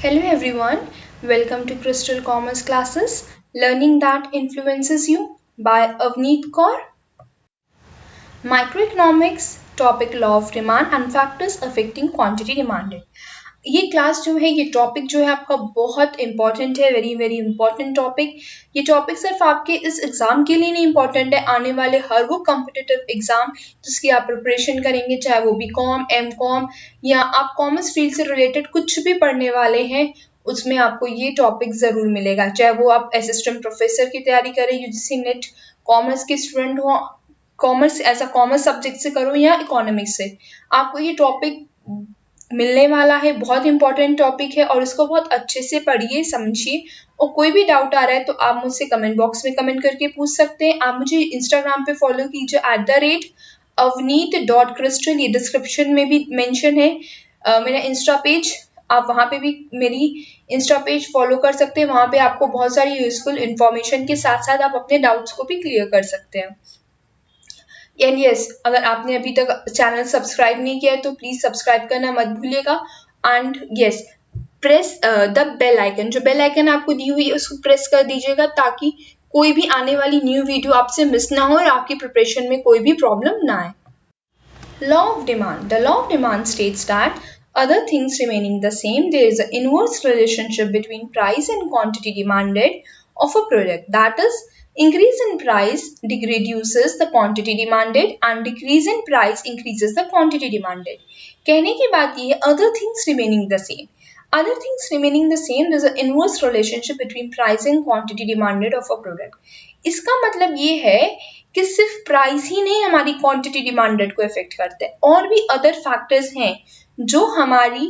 Hello everyone, welcome to Crystal Commerce Classes, Learning That Influences You by Avneet Kaur. Microeconomics, topic Law of Demand and Factors Affecting Quantity Demanded. ये class जो है ये topic जो है आपका बहुत important है, वेरी वेरी इंपॉर्टेंट टॉपिक। ये टॉपिक सिर्फ आपके इस एग्जाम के लिए नहीं इंपॉर्टेंट है, आने वाले हर वो कॉम्पिटिटिव एग्जाम जिसकी आप प्रिपरेशन करेंगे, चाहे वो बीकॉम, एमकॉम या आप कॉमर्स फील्ड से रिलेटेड कुछ भी पढ़ने वाले हैं, उसमें आपको ये टॉपिक जरूर मिलेगा। चाहे वो आप असिस्टेंट प्रोफेसर की तैयारी करें, यूजीसी नेट कॉमर्स के स्टूडेंट हो, commerce as a commerce subject से करो या इकोनॉमिक्स से, आपको ये टॉपिक मिलने वाला है। बहुत इंपॉर्टेंट टॉपिक है और इसको बहुत अच्छे से पढ़िए, समझिए। और कोई भी डाउट आ रहा है तो आप मुझसे कमेंट बॉक्स में कमेंट करके पूछ सकते हैं। आप मुझे इंस्टाग्राम पे फॉलो कीजिए @avneet.crystal, ये डिस्क्रिप्शन में भी मेंशन है मेरा इंस्टा पेज। आप वहाँ पे भी मेरी इंस्टा पेज फॉलो कर सकते हैं। वहाँ पे आपको बहुत सारी यूजफुल इंफॉर्मेशन के साथ साथ आप अपने डाउट्स को भी क्लियर कर सकते हैं। एंड यस, अगर आपने अभी तक चैनल सब्सक्राइब नहीं किया है तो प्लीज सब्सक्राइब करना मत भूलिएगा। And yes, press the bell icon, जो बेल आइकन आपको दी हुई है उसको प्रेस कर दीजिएगा ताकि कोई भी आने वाली न्यू वीडियो आपसे मिस ना हो और आपकी प्रिपरेशन में कोई भी प्रॉब्लम ना आए। Law of demand. The law of demand states that other things remaining the same, there is an inverse relationship between price and quantity demanded of a product. That is, increase in price reduces the quantity demanded and decrease in price increases the quantity demanded. कहने की बात ये है, other things remaining the same. Other things remaining the same, there is an inverse relationship between price and quantity demanded of a product. इसका मतलब ये है कि सिर्फ प्राइस ही नहीं हमारी क्वांटिटी डिमांडेड को इफेक्ट करते हैं, और भी अदर फैक्टर्स हैं जो हमारी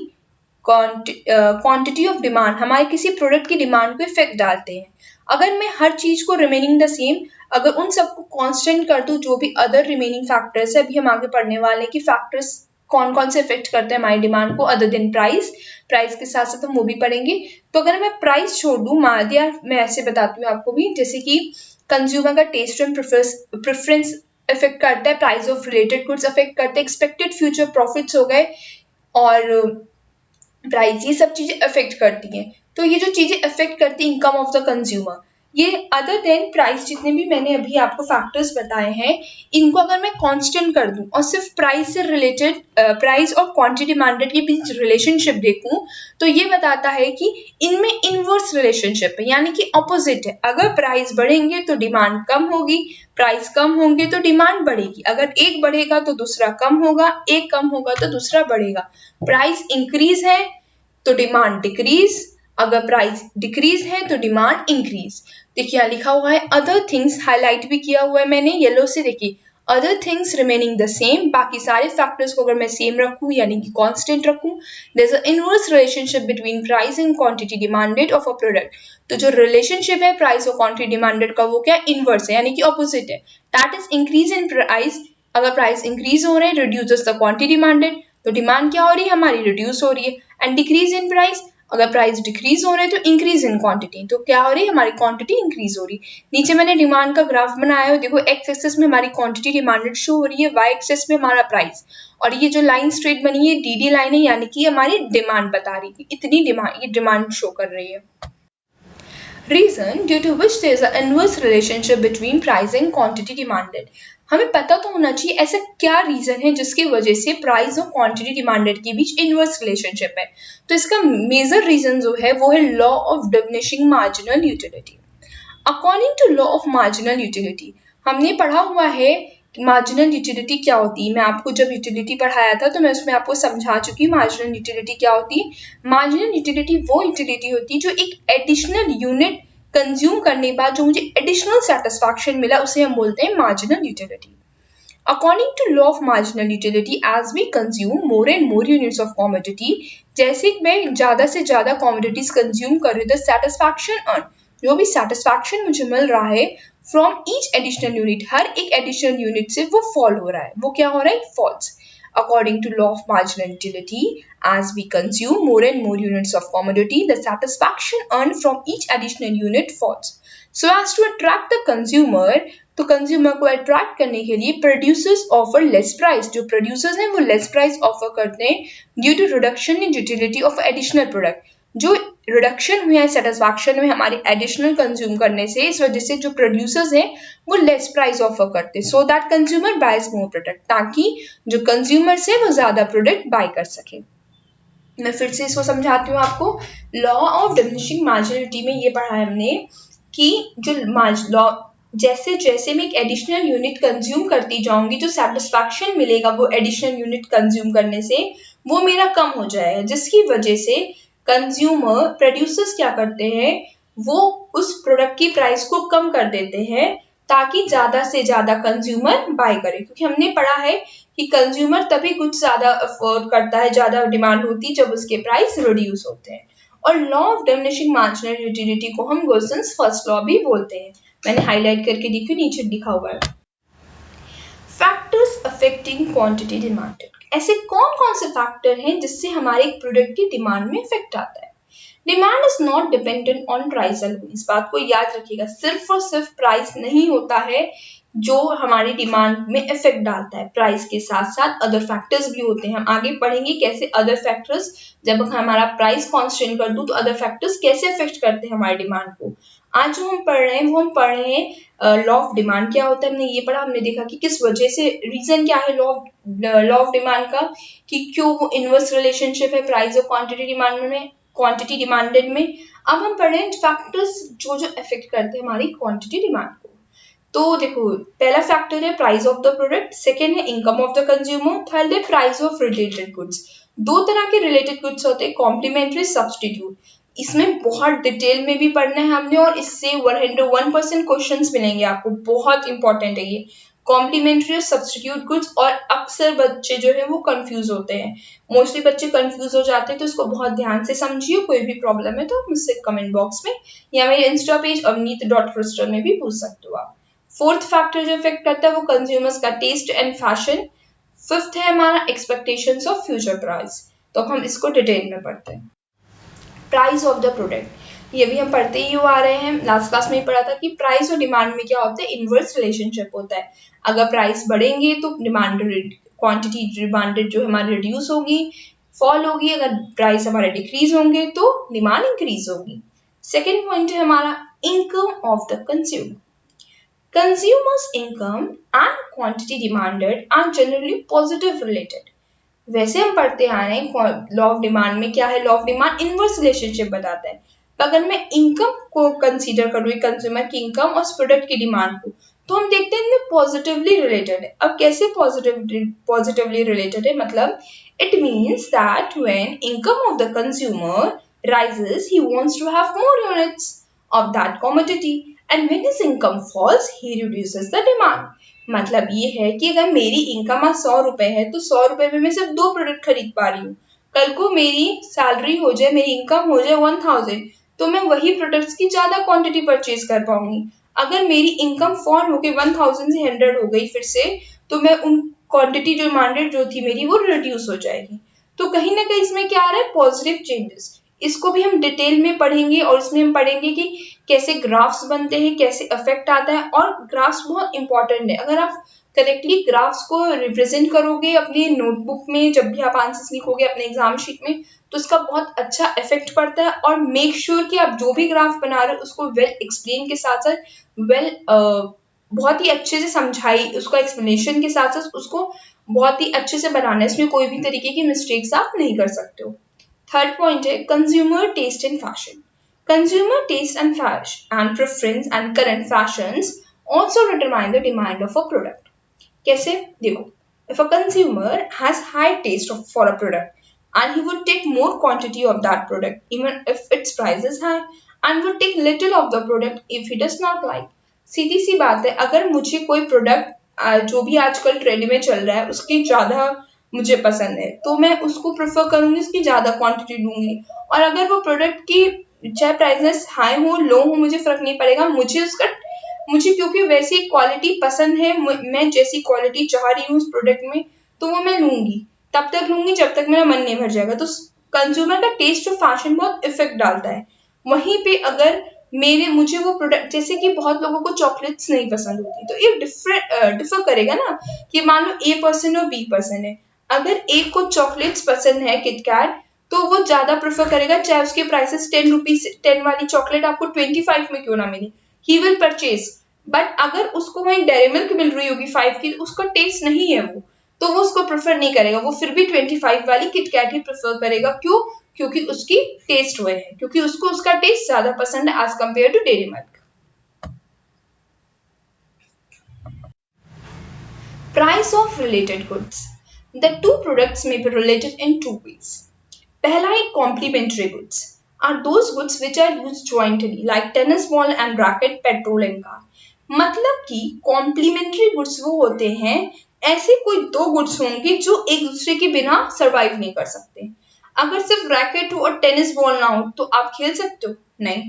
क्वांटिटी ऑफ डिमांड, हमारे किसी प्रोडक्ट की डिमांड को इफेक्ट डालते हैं। अगर मैं हर चीज को रिमेनिंग द सेम, अगर उन सबको कांस्टेंट कर दूं, जो भी अदर रिमेनिंग फैक्टर्स है, अभी हम आगे पढ़ने वाले हैं कि फैक्टर्स कौन कौन से इफेक्ट करते हैं हमारी डिमांड को अदर देन प्राइस। प्राइस के साथ साथ हम वो भी पढ़ेंगे। तो अगर मैं प्राइस छोड़ दूं, मान लिया मैं ऐसे बताती हूँ आपको भी, जैसे कि कंज्यूमर का टेस्ट एंड प्रेफरेंस इफेक्ट करता है, price of related goods effect करते हैं, एक्सपेक्टेड फ्यूचर प्रॉफिट्स हो गए और प्राइस, ये सब चीजें इफेक्ट करती हैं। तो ये जो चीजें इफेक्ट करती है इनकम ऑफ द कंज्यूमर, ये अदर देन प्राइस, जितने भी मैंने अभी आपको फैक्टर्स बताए हैं, इनको अगर मैं कांस्टेंट कर दूं और सिर्फ प्राइस से रिलेटेड प्राइस और क्वांटिटी डिमांडेड के बीच रिलेशनशिप देखूं, तो ये बताता है कि इनमें इनवर्स रिलेशनशिप है, यानी कि ऑपोजिट है। अगर प्राइस बढ़ेंगे तो डिमांड कम होगी, प्राइस कम होंगे तो डिमांड बढ़ेगी। अगर एक बढ़ेगा तो दूसरा कम होगा, एक कम होगा तो दूसरा बढ़ेगा। प्राइस इंक्रीज है तो डिमांड डिक्रीज, अगर प्राइस डिक्रीज है तो डिमांड इंक्रीज। देखिए यहाँ लिखा हुआ है अदर थिंग्स, हाईलाइट भी किया हुआ है मैंने येलो से। देखिए other things remaining the same, बाकी सारे फैक्टर्स को अगर मैं सेम रखूं यानी कि कांस्टेंट रखूं, there is a inverse relationship between price and quantity demanded of a product. तो जो रिलेशनशिप है प्राइस और क्वांटिटी डिमांडेड का, वो क्या इनवर्स है, यानी कि ऑपोजिट है। That is increase in price, अगर प्राइस इंक्रीज हो रहे हैं रिड्यूसेस द क्वांटिटी डिमांडेड, तो डिमांड क्या हो रही है हमारी, रिड्यूस हो रही है। एंड डिक्रीज इन प्राइस, अगर प्राइस डिक्रीज हो रहे हैं तो इंक्रीज इन क्वांटिटी, तो क्या हो रही है हमारी क्वांटिटी इंक्रीज हो रही है। नीचे मैंने डिमांड का ग्राफ बनाया है, देखो एक्स एक्सिस में हमारी क्वांटिटी डिमांडेड शो हो रही है, वाई एक्सिस में हमारा प्राइस, और ये जो लाइन स्ट्रेट बनी है डीडी लाइन है, यानी कि हमारी डिमांड बता रही है, इतनी डिमांड, ये डिमांड शो कर रही है। Reason due to which there is an inverse relationship between price and quantity demanded. हमें पता तो होना चाहिए ऐसा क्या रीजन है जिसकी वजह से प्राइस और क्वांटिटी डिमांडेड के बीच इनवर्स रिलेशनशिप है। तो इसका मेजर रीजन जो है वो है law of diminishing marginal utility. According to law of marginal utility, हमने पढ़ा हुआ है कि मार्जिनल यूटिलिटी क्या होती है। मैं आपको जब यूटिलिटी पढ़ाया था तो मैं उसमें आपको समझा चुकी हूँ मार्जिनल यूटिलिटी क्या होती है। मार्जिनल यूटिलिटी वो यूटिलिटी होती है जो एक एडिशनल यूनिट कंज्यूम करने के बाद जो मुझे एडिशनल सेटिस्फैक्शन मिला, उसे हम बोलते हैं marginal utility. According to law of marginal utility, as we consume more and more units of commodity, जैसे मैं ज़्यादा से ज़्यादा commodities consume कर रही हूँ, the satisfaction earn, जो भी satisfaction मुझे मिल रहा है from each additional unit, हर एक additional unit से वो fall हो रहा है, वो क्या हो रहा है, falls. According to law of marginal utility, as we consume more and more units of commodity, the satisfaction earned from each additional unit falls. So as to attract the consumer, तो consumer को attract करने के लिए producers offer less price, जो producers हैं वो less price offer करते हैं due to reduction in utility of additional product. जो रिडक्शन हुआ है सेटिस्फैक्शन में हमारी एडिशनल कंज्यूम करने से, इस वजह से जो प्रोड्यूसर्स हैं वो लेस प्राइस ऑफर करते हैं, so that consumer buys more product, ताकि जो कंज्यूमर्स है वो ज्यादा प्रोडक्ट बाय कर सके। मैं फिर से इसको समझाती हूँ आपको। लॉ ऑफ डिमिनिशिंग मार्जिनलिटी में ये पढ़ा है हमने कि जो लॉ जैसे जैसे मैं एक एडिशनल यूनिट कंज्यूम करती जाऊंगी, जो सेटिस्फैक्शन मिलेगा वो एडिशनल यूनिट कंज्यूम करने से वो मेरा कम हो जाएगा, जिसकी वजह से कंज्यूमर प्रोड्यूसर्स क्या करते हैं, वो उस प्रोडक्ट की प्राइस को कम कर देते हैं ताकि ज्यादा से ज्यादा कंज्यूमर बाय करे, क्योंकि हमने पढ़ा है कि कंज्यूमर तभी कुछ ज्यादा अफोर्ड करता है, ज्यादा डिमांड होती है जब उसके प्राइस रिड्यूस होते हैं। और law of diminishing marginal utility को हम गोल्सन्स फर्स्ट लॉ भी बोलते हैं। मैंने हाईलाइट करके देखिए, नीचे लिखा हुआ है। फैक्टर्स अफेक्टिंग क्वांटिटी डिमांडेड, ऐसे कौन कौन से फैक्टर हैं जिससे हमारे एक प्रोडक्ट की डिमांड में इफेक्ट आता है। Demand is not dependent on price alone, इस बात को याद रखिएगा, सिर्फ और सिर्फ प्राइस नहीं होता है जो हमारी डिमांड में इफेक्ट डालता है, प्राइस के साथ साथ अदर फैक्टर्स भी होते हैं। हम आगे पढ़ेंगे कैसे अदर फैक्टर्स, जब हमारा प्राइस कांस्टेंट कर दूं तो अदर फैक्टर्स कैसे इफेक्ट करते हैं हमारी डिमांड को। आज जो हम पढ़ रहे हैं वो हम पढ़ रहे हैं लॉ ऑफ डिमांड क्या होता है। हमने ये पढ़ा, हमने देखा कि किस वजह से, रीजन क्या है लॉ ऑफ डिमांड का, कि क्यों वो इनवर्स रिलेशनशिप है प्राइस और क्वांटिटी डिमांडेड में। अब हम पढ़ रहे हैं फैक्टर्स जो जो इफेक्ट करते हैं हमारी क्वांटिटी डिमांड को। तो देखो, पहला फैक्टर है price of the product, second है income of the consumer, third है प्राइस ऑफ रिलेटेड गुड्स। दो तरह के रिलेटेड गुड्स होते हैं, कॉम्प्लीमेंट्री, सब्स्टिट्यूट। इसमें बहुत डिटेल में भी पढ़ना है हमने, और इससे 101% क्वेश्चंस मिलेंगे आपको, बहुत इंपॉर्टेंट है ये कॉम्प्लीमेंट्री और सब्स्टिट्यूट गुड्स। और अक्सर बच्चे जो है वो कंफ्यूज होते हैं, मोस्टली बच्चे कंफ्यूज हो जाते हैं, तो इसको बहुत ध्यान से समझिए। कोई भी प्रॉब्लम है तो आप मुझसे कमेंट बॉक्स में या मेरे इंस्टा पेज avneet.crystal में भी पूछ सकते हो आप। फोर्थ फैक्टर जो इफेक्ट करता है वो कंज्यूमर्स का टेस्ट एंड फैशन। फिफ्थ है हमारा एक्सपेक्टेशंस ऑफ फ्यूचर प्राइस। तो हम इसको डिटेल में पढ़ते हैं। प्राइस ऑफ द प्रोडक्ट, ये भी हम पढ़ते ही आ रहे हैं, लास्ट क्लास में ही पढ़ा था कि प्राइस और डिमांड में क्या होता है, इनवर्स रिलेशनशिप होता है। अगर प्राइस बढ़ेंगे तो क्वांटिटी डिमांडेड जो हमारी रिड्यूस होगी, फॉल होगी। अगर प्राइस हमारे डिक्रीज होंगे तो डिमांड इंक्रीज होगी। सेकेंड पॉइंट है हमारा income of the consumer. Consumers' income and quantity demanded are generally positive related. वैसे हम पढ़ते आ रहे हैं लॉ ऑफ डिमांड में क्या है, law of demand inverse relationship बताता है। अगर मैं इनकम को कंसीडर करूँ, कंज्यूमर की इनकम और प्रोडक्ट की डिमांड को, तो हम देखते हैं इनमें पॉजिटिवली रिलेटेड है। अब कैसे पॉजिटिवली रिलेटेड है, मतलब it means that when income of the consumer rises, he wants to have more units of that commodity, and when his income falls, he reduces the demand. मतलब ये है कि अगर मेरी इनकम आज 100 रुपए है तो 100 रुपए में मैं सिर्फ 2 प्रोडक्ट खरीद पा रही हूँ। कल को मेरी सैलरी हो जाए, मेरी इनकम हो जाए 1000, तो मैं वही प्रोडक्ट्स की ज्यादा क्वांटिटी परचेज कर पाऊंगी। अगर मेरी इनकम फॉल होके 1000 से 100 हो गई फिर से, तो मैं उन क्वांटिटी जो डिमांडेड जो थी मेरी वो रिड्यूस हो जाएगी। तो कहीं ना कहीं इसमें क्या आ रहा है, पॉजिटिव चेंजेस। इसको भी हम डिटेल में पढ़ेंगे, और इसमें हम पढ़ेंगे कि कैसे ग्राफ्स बनते हैं, कैसे इफेक्ट आता है। और ग्राफ्स बहुत इंपॉर्टेंट है, अगर आप करेक्टली ग्राफ्स को रिप्रेजेंट करोगे अपनी नोटबुक में, जब भी आप आंसर्स लिखोगे अपने एग्जाम शीट में, तो इसका बहुत अच्छा इफेक्ट पड़ता है। और मेक श्योर कि आप जो भी ग्राफ बना रहे हो उसको वेल एक्सप्लेन के साथ साथ बहुत ही अच्छे से समझाई, उसका एक्सप्लेनेशन के साथ साथ उसको बहुत ही अच्छे से बनाना है, इसमें कोई भी तरीके की मिस्टेक्स आप नहीं कर सकते हो। थर्ड पॉइंट है consumer taste and fashion. Consumer taste and fashion and preference and current fashions also determine the demand of a product. कैसे? देखो, if a consumer has high taste for a product and he would take more quantity of that product even if its price is high, and would take little of the product if he does not like. सीधी सी बात है, अगर मुझे कोई product जो भी आजकल trend में चल रहा है उसकी ज्यादा मुझे पसंद है तो मैं उसको प्रेफर करूंगी, उसकी ज्यादा क्वांटिटी लूंगी। और अगर वो प्रोडक्ट की चाहे प्राइसेस हाई हो लो हो मुझे फर्क नहीं पड़ेगा, मुझे क्योंकि वैसी क्वालिटी पसंद है, मैं जैसी क्वालिटी चाह रही हूँ उस प्रोडक्ट में, तो वो मैं लूंगी, तब तक लूंगी जब तक मेरा मन नहीं भर जाएगा। तो कंज्यूमर का टेस्ट और फैशन बहुत इफेक्ट डालता है। वहीं पे अगर मुझे वो प्रोडक्ट, जैसे कि बहुत लोगों को चॉकलेट्स नहीं पसंद होती, तो ये डिफर करेगा ना, कि मान लो A पर्सन और B पर्सन है। अगर एक को चॉकलेट्स पसंद है किटकैट, तो वो ज्यादा प्रेफर करेगा, चाहे उसके प्राइसेस 10 रुपीज 10 वाली चॉकलेट आपको 25 में क्यों ना मिले, ही विल परचेज। बट अगर उसको वहीं डेयरी मिल्क मिल रही होगी 5 की, उसका टेस्ट नहीं है वो, तो वो उसको प्रेफर नहीं करेगा, वो फिर भी 25 वाली किटकैट ही प्रेफर करेगा। क्यों? क्योंकि उसकी टेस्ट वो है, क्योंकि उसको उसका टेस्ट ज्यादा पसंद है as compared to dairy milk. Price of related goods. The two products may be related in two ways. पहला है complementary goods are those goods which are used jointly like tennis ball and racket, petrol and car. मतलब कि complementary goods वो होते हैं, ऐसे कोई दो गुड्स होंगे जो एक दूसरे के बिना सरवाइव नहीं कर सकते। अगर सिर्फ रैकेट हो और टेनिस बॉल ना हो तो आप खेल सकते हो? नहीं।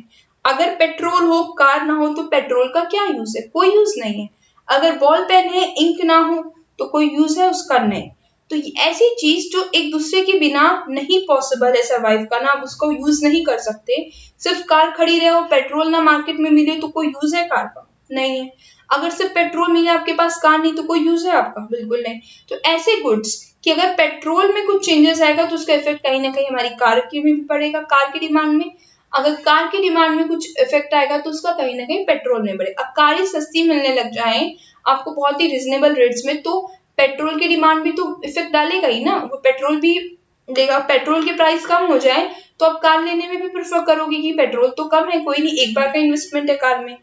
अगर पेट्रोल हो, कार ना हो, तो पेट्रोल का क्या यूज है? कोई यूज नहीं है। अगर बॉल पेन है, इंक ना हो, तो कोई यूज है उसका? नहीं। तो ऐसी चीज जो एक दूसरे के बिना नहीं पॉसिबल है सरवाइव करना, आप उसको यूज नहीं कर सकते। सिर्फ कार खड़ी रहे और पेट्रोल ना मार्केट में मिले तो कोई यूज है कार का? नहीं है। अगर सिर्फ पेट्रोल मिले आपके पास, कार नहीं, तो कोई यूज है आपका? बिल्कुल नहीं। तो ऐसे गुड्स कि अगर पेट्रोल में कुछ चेंजेस आएगा तो उसका इफेक्ट कहीं ना कहीं हमारी कार की में भी पड़ेगा, कार की डिमांड में। अगर कार की डिमांड में कुछ इफेक्ट आएगा तो उसका कहीं ना कहीं पेट्रोल में बढ़ेगा। अब कार सस्ती मिलने लग जाए आपको बहुत ही रिजनेबल रेट्स में, तो पेट्रोल की डिमांड भी तो इफेक्ट डालेगा ही ना, वो पेट्रोल भी देगा। पेट्रोल के प्राइस कम हो जाए तो आप कार लेने में भी प्रेफर करोगे कि पेट्रोल तो कम है, कोई नहीं, एक बार का इन्वेस्टमेंट है कार में।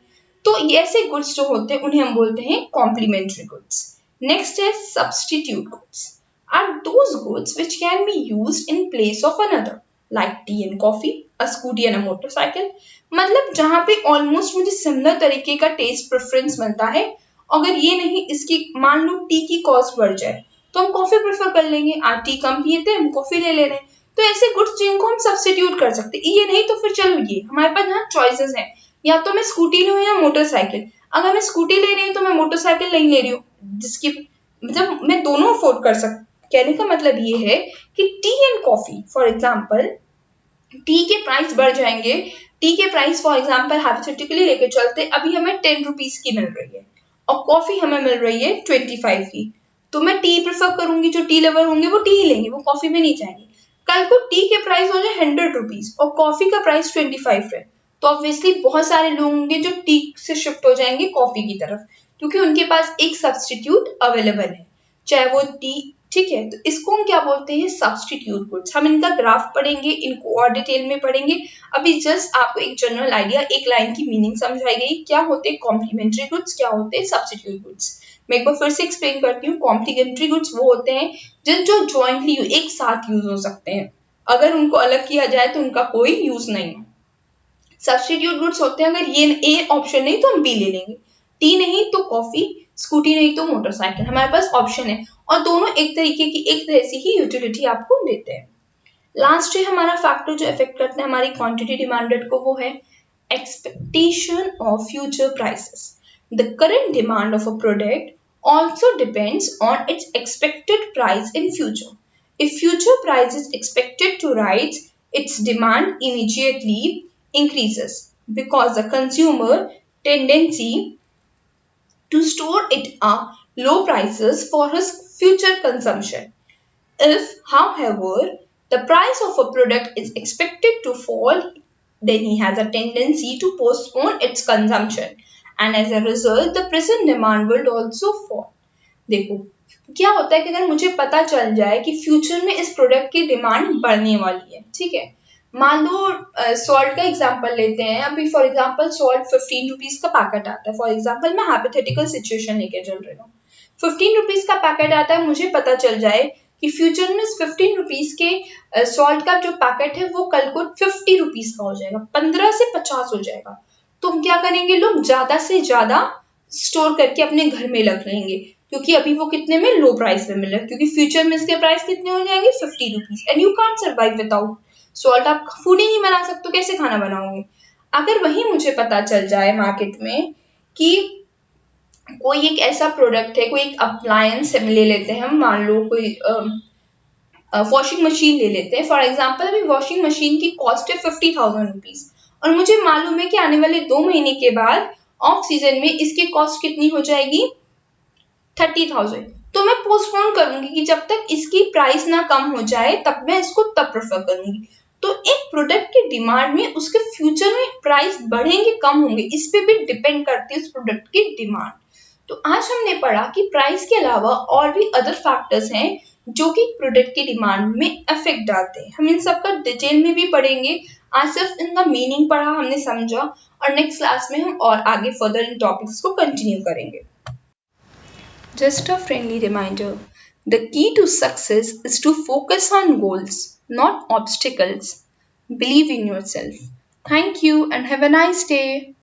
तो ऐसे गुड्स जो होते हैं उन्हें हम बोलते हैं कॉम्प्लीमेंट्री गुड्स। नेक्स्ट है substitute goods are those goods which can be used in place of another like tea and coffee, a scooty and a motorcycle. मतलब जहां पे ऑलमोस्ट मुझे सिमिलर तरीके का टेस्ट प्रेफरेंस मिलता है, अगर ये नहीं, इसकी मान लो टी की कॉस्ट बढ़ जाए तो हम कॉफी प्रेफर कर लेंगे, आज टी कम पिए थे हम कॉफी ले ले रहे हैं। तो ऐसे गुड्स जिनको हम सब्स्टिट्यूट कर सकते हैं। ये नहीं तो फिर चलो ये हमारे पास यहाँ चॉइसेस हैं, या तो मैं स्कूटी लूँ या मोटरसाइकिल। अगर मैं स्कूटी ले रही हूँ तो मैं मोटरसाइकिल नहीं ले रही हूँ, जिसकी मतलब मैं दोनों अफोर्ड कर सकती। कहने का मतलब ये है कि T and coffee for example, T के प्राइस बढ़ जाएंगे। टी के प्राइस फॉर एग्जाम्पल हाइपोथेटिकली लेके चलते, अभी हमें 10 रुपीज की मिल रही है और कॉफी हमें मिल रही है 25 की, तो मैं टी प्रेफर करूंगी। जो टी लवर होंगे वो टी ही लेंगे, वो कॉफी में नहीं जाएंगे। कल को टी के प्राइस हो जाए 100 रुपीज और कॉफी का प्राइस 25 है, तो ऑब्वियसली बहुत सारे लोग होंगे जो टी से शिफ्ट हो जाएंगे कॉफी की तरफ, क्योंकि उनके पास एक सब्स्टिट्यूट अवेलेबल है, चाहे वो टी। ठीक है, तो इसको हम क्या बोलते हैं? Substitute goods. हम इनका ग्राफ पढ़ेंगे, इनको और डिटेल में पढ़ेंगे। अभी जस्ट आपको एक जनरल आइडिया, एक लाइन की मीनिंग समझाई गई, क्या होते हैं कॉम्प्लीमेंट्री गुड्स, क्या होते हैं सब्स्टिट्यूट गुड्स। मैं एक बार फिर से एक्सप्लेन करती हूँ। कॉम्प्लीमेंट्री गुड्स वो होते हैं जो जॉइंटली एक साथ यूज हो सकते हैं, अगर उनको अलग किया जाए तो उनका कोई यूज नहीं है। सब्स्टिट्यूट गुड्स होते हैं अगर ये ए ऑप्शन नहीं तो हम बी ले लेंगे, टी नहीं तो कॉफी, स्कूटी नहीं तो मोटरसाइकिल, हमारे पास ऑप्शन है और दोनों एक तरीके की एक तरह से ही यूटिलिटी आपको देते हैं। लास्ट है हमारा फैक्टर जो इफेक्ट करता है हमारी क्वांटिटी डिमांडेड को, वो है expectation of future prices. The current demand of a product also depends on its expected price in future. If future price is expected to rise, its demand immediately increases because the consumer tendency to store it at low prices for his future consumption. If, however, the price of a product is expected to fall, then he has a tendency to postpone its consumption, and as a result, the present demand will also fall. देखो क्या होता है कि अगर मुझे पता चल जाए कि फ्यूचर में इस प्रोडक्ट की डिमांड बढ़ने वाली है, ठीक है, मान लो सॉल्ट का एग्जांपल लेते हैं। अभी फॉर एग्जांपल सॉल्ट 15 रुपीज का पैकेट आता है। फॉर एग्जांपल मैं हाइपोथेटिकल सिचुएशन लेके चल रही हूँ, 15 रुपीज का पैकेट आता है, मुझे पता चल जाए कि फ्यूचर में 15 रुपीज के सॉल्ट का जो पैकेट है वो कल को 50 रुपीज का हो जाएगा, 15 से 50 हो जाएगा। तो हम क्या करेंगे, लोग ज्यादा से ज्यादा स्टोर करके अपने घर में रख लेंगे, क्योंकि अभी वो कितने में, लो प्राइस में मिल रहा है, क्योंकि फ्यूचर में इसके प्राइस कितने हो जाएंगे, 50 rupees. And you can't survive without salt. आप फूड ही नहीं बना सकते, कैसे खाना बनाओगे। अगर वही मुझे पता चल जाए मार्केट में कि कोई एक ऐसा प्रोडक्ट है, कोई एक अप्लायंस ले लेते हैं हम, मान लो कोई वॉशिंग मशीन ले लेते हैं फॉर एग्जाम्पल। अभी वॉशिंग मशीन की कॉस्ट है 50,000 रुपीज और मुझे मालूम है कि आने वाले 2 महीने के बाद ऑफ सीजन में इसकी कॉस्ट कितनी हो जाएगी, 30,000। तो मैं पोस्टपोन करूंगी कि जब तक इसकी प्राइस ना कम हो जाए तब मैं इसको तब प्रेफर करूंगी। तो एक प्रोडक्ट की डिमांड में उसके फ्यूचर में प्राइस बढ़ेंगे कम होंगे इस पे भी डिपेंड करती है उस प्रोडक्ट की डिमांड। तो आज हमने पढ़ा कि प्राइस के अलावा और भी अदर फैक्टर्स हैं जो कि प्रोडक्ट की डिमांड में इफेक्ट डालते हैं। हम इन सब का डिटेल में भी पढ़ेंगे। आज सिर्फ इनका मीनिंग पढ़ा, हमने समझा, और नेक्स्ट क्लास में हम और आगे फर्दर इन टॉपिक्स को कंटिन्यू करेंगे। Just a friendly reminder, the key to success is to focus on goals, not obstacles. Believe in yourself. Thank you and have a nice day.